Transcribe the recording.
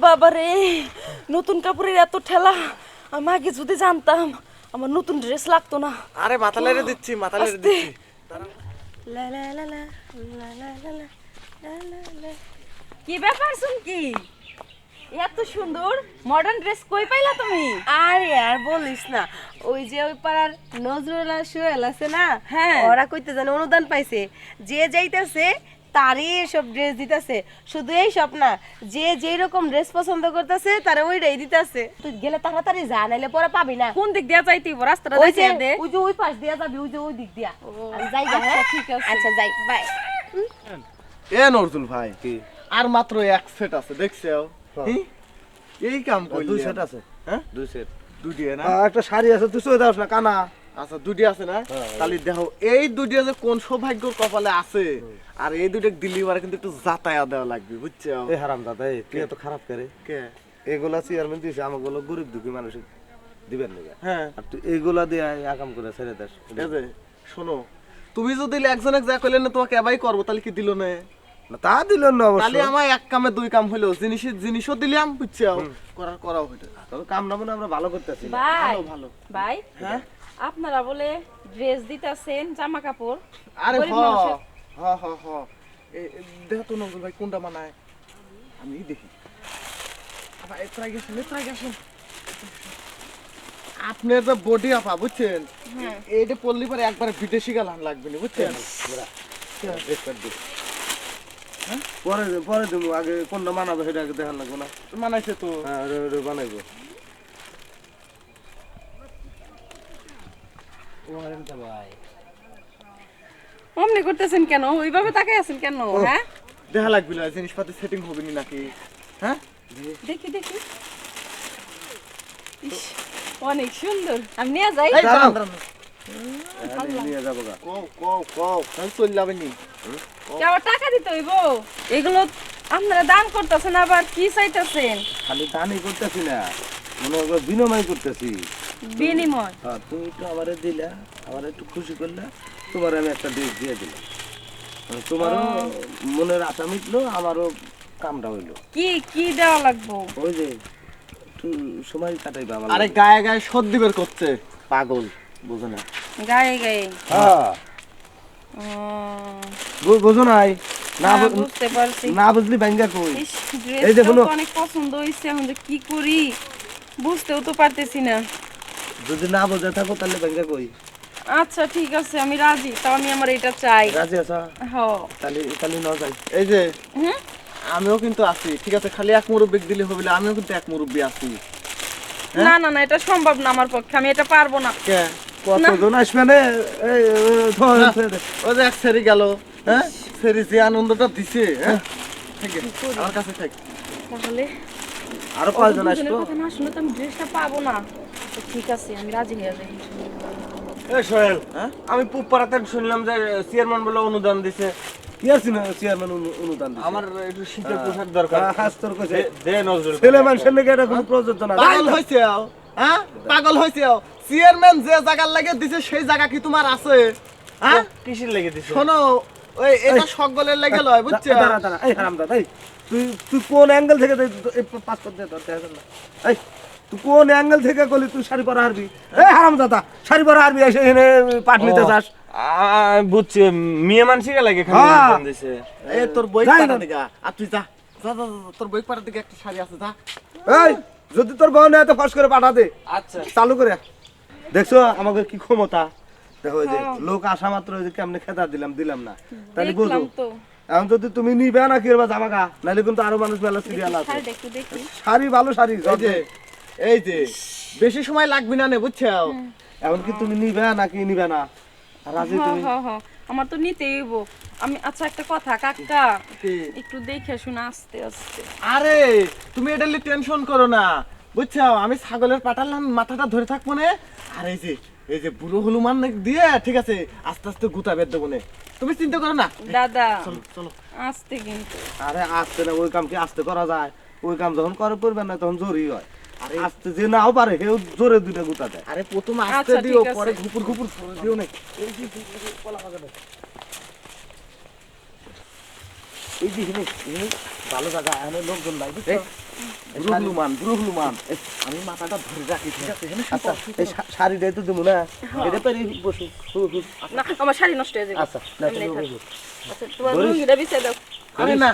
বাবা রে, নতুন কাপড়ের এত ঠেলা। আমি আগে যদি জানতাম আমার নতুন ড্রেস লাগতো না। আরে মাথা লেরে দিচ্ছি, মাথা লেরে দিচ্ছি। লা লা লা লা লা লা লা লা লা লা। কি ব্যাপার শুনকি, এত সুন্দর মডার্ন ড্রেস কই পাইলা তুমি? আরে আর বলিস না, ওই যে ওই পাড়ার নজরুল আর সোহেল আছে না, হ্যাঁ। ওরা কইতে জানে অনুদান পাইছে, যে যাইতেছে তারই সব ড্রেস দিতেছে। শুধু এই সব না, যে যেই রকম ড্রেস পছন্দ করতেছে তারা ওইটাই দিতেছে। তুই গেলে তাড়াতাড়ি যা, নাইলে পরে পাবি না। কোন দিক দিয়া যাইতে হইব? রাস্তাটা ওই যে দেখিয়ে দে। ওই যে ওই পাশ দিয়া যাবি, ওই যে ওই দিক দিয়া। আমি যাই গা, আচ্ছা, হ্যাঁ ঠিক আছে। আচ্ছা যাই, বাই। এ নজরুল ভাই, আর মাত্র এক সেট আছে, দেখছো? এই কাম কইলি। দুই সেট আছে, হ্যাঁ? দুই সেট। দুটি না? একটা শাড়ি আছে, তুই চলে যাস না কানা। আচ্ছা, দুটি আছে না? তাহলে দেখো এই দুটি যে কোন সৌভাগ্যর কপালে আছে, আর এই দুটো দিল্লি মারে কিন্তু একটু যাতায়াত দেওয়া লাগবে, বুঝছো? এই হারাম দাদা, তুই এত খারাপ করে। কে? এগুলা চেয়ারম্যান দিয়েছে, আমাগুলো গরিব দুঃখী মানুষ দিবেন না। হ্যাঁ, আর তুই এইগুলা দিয়ে আকাম করে ছেড়ে দেস। এই যে শোনো, তুমি যদি একজনে যা কইলে না তোমাকে এবাই করবো, তাহলে কি দিল না? না, তা দিল না তাহলে অবশ্য। আমার এক কামে দুই কাম হইলো, জিনিসও দিলাম, বুঝছো? করাও হইলো। তবে কাম না মনে আমরা ভালো করতেছি। ভাই, ভালো ভালো। ভাই, হ্যাঁ? আপনারা বলে ড্রেস দিতাছেন, জামা কাপড়। আরে গরিব হ মানুষের- হ হ হ দেখো তো নজরুল ভাই কোনটা মানায়, আমি দেখি। আবার এত্রাই গেছেন। আপনার যে বডি আপা, বুঝছেন? এইটা পড়লি পরে একবারে বিদেশি গালান লাগবে না, বুঝছেন? পরে পরে তুমি আগে কোনটা মানাবে সেটা আগে দেখার লাগবে না। মানাইছে তো। হ্যাঁ, বানাইবো। অমনি করতেছেন কেন? ওইভাবে তাকাই আছেন কেন? হ্যাঁ, দেখা লাগবে না, জিনিসপাতি সেটিং হবে নি নাকি? হ্যাঁ, দেখি। ইস, অনেক সুন্দর। আমি নিয়ে যাই। এই দাঁড়ান, দাঁড়ান। নিয়ে যাবো গা। কও, আমি চলে যাবে নি। কে আবার টাকা দিতে হইব? এগুলো আপনারা দান করতেছেন, আবার কি চাইতেছেন? খালি দানই করতেছি না, মনে হয় বিনিময় করতেছি। বিনিময়? হ্যাঁ, তুমি একটু আমারে দিলা, আমার একটু খুশি করলা, তোমার আমি একটা ড্রেস দিয়ে দিলাম। তোমারও মনের আশা মিটলো, আমারও কামটা হইলো। কি দেওয়া লাগবো? ওই যে একটু সময় কাটাইবা আমার আরে লগে। গায়ে সর্দি বের করছে, পাগল, বুঝো না? গায়ে গায়ে? হ্যাঁ, বুঝো নাই? না হ্যাঁ, বুঝতে পারছি। না বুঝলি ব্যাঙ্গা কই। ইস, এই যে ড্রেসটা শোনো। তো অনেক পছন্দ হইছে, এখন যে কি করি বুঝতেও তো পারতেছি না। যদি না বোঝা থাকো তাহলে ব্যাঙ্গা কই। আচ্ছা ঠিক আছে, আমি রাজি, তাও আমি আমার এটা চাই। রাজি আছা? হ। তাহলে তাহলে ন যাই। এই যে হুম? আমিও কিন্তু আছি, ঠিক আছে? খালি এক মুরব্বি দিলে হবে না, আমিও কিন্তু এক মুরব্বি আছি। না না না, এটা সম্ভব না আমার পক্ষে, আমি এটা পারবো না। কে? কতজন আসবে না? এই ধর, না। ধর। ওই যে এক সেরি গেল, হ্যাঁ? সেরি যে আনন্দটা দিছে, হ্যাঁ? থেকে, আমার কাছে থাক। তাহলে আরো কয়জন দুজনের আসবো? কথা না শুনে তো আমি ড্রেসটা পাবো না। তো ঠিক আছে, আমি রাজি হয়ে যাই। এই সোহেল, হ্যাঁ? আমি পুপাড়াতে শুনলাম যে চেয়ারম্যান বলে অনুদান দিছে। কি আছে না চেয়ারম্যান অনুদান দিছে? আমার একটু শীতের পোশাক দরকার। হাস তোর কইছে। দে নজরুল। ছেলে মানুষের নাকি এটা কোনো প্রযোজ্য না। পাগল হইছে, হ্যাঁ? পাগল হইছে। চেয়ারম্যান যে জায়গার লাগে দিছে সেই জায়গা কি তোমার আছে? হ্যাঁ? কিসের লেগে দিছে? শোনো, ওই এটা সকলের লেগে লয়, বুঝছো? দাঁড়া দাঁড়া, এই হারামদাদা, এই তুই কোন অ্যাঙ্গেল থেকে এই পাসপোর্ট দিয়ে ধরতে আসেন না? এই তুই কোন অ্যাঙ্গেল থেকে কলি তুই শাড়ি পরা হারবি? এই হারামদাদা, শাড়ি পরা হারবি এসে এখানে পাট নিতে চাস? বুঝছি, মেয়ে মানসিকে লাগে খালি হ্যাঁ। অনুদান দিছে। এই তোর বই যাই পাড়া না। দিকে, আর তুই যা, তোর বই পাড়ার দিকে একটা শাড়ি আছে, যা। এই যদি তোর বউ নেয় তো ফস করে পাঠা দে, আচ্ছা। চালু করে। দেখছো আমাদের কি ক্ষমতা? দেখো এই যে লোক আসা মাত্র ওই যে কেমনে খেতা দিলাম না, তাহলে বুঝো। দেখলাম তো। এখন যদি তুমি নিবে না কি করবা জামাকা, নাহলে কিন্তু আরো মানুষ মেলা সিরিয়াল আছে। শাড়িটা একটু দেখি। শাড়ি ভালো শাড়ি, এই যে বেশি সময় লাগবে না নে, বুঝছো? এখন কি তুমি নিবে নাকি নিবে না? আর রাজি তুমি? হ, আমার তো নিতেই হইব। আমি আচ্ছা একটা কথা কাকা, কি? একটু দেখে শুনে আস্তে আস্তে। আরে তুমি এটা নিয়ে টেনশন করো না, বুঝছো? আমি ছাগলের পাঠালাম, মাথাটা ধরে থাকবো না। আর এই যে বুড়ো হলুমান দিয়ে, ঠিক আছে, আস্তে আস্তে গুতা বেদ দেবো নে, তুমি চিন্তা করো না। দাদা চলো চলো। আস্তে কিন্তু। আরে আসতে না, ওই কাম কি আসতে করা যায়? ওই কাম যখন করে পড়বে না তখন জোরই হয়। আরে আসতে যে নাও পারে সেও জোরে দুইটা গুতা দেয়। আরে প্রথম আচ্ছা, আস্তে ঠিক দিও, আছে। পরে ঘুপুর ঘুপুর দিও না। এই দিকে ভালো জায়গা, এখানে লোকজন নাই, বুঝছো? বুড়ো হলুমান আমি মাথাটা ধরে রাখি ঠিক আছে এখানে আচ্ছা এই শাড়িটাই তো দেবো না এটা পেরে বসু না আমার শাড়ি নষ্ট হয়ে যাবে আচ্ছা না, এমনি তুমি থাক। বসো। আচ্ছা তোমার লুঙ্গিটা বিছিয়ে দাও আরে না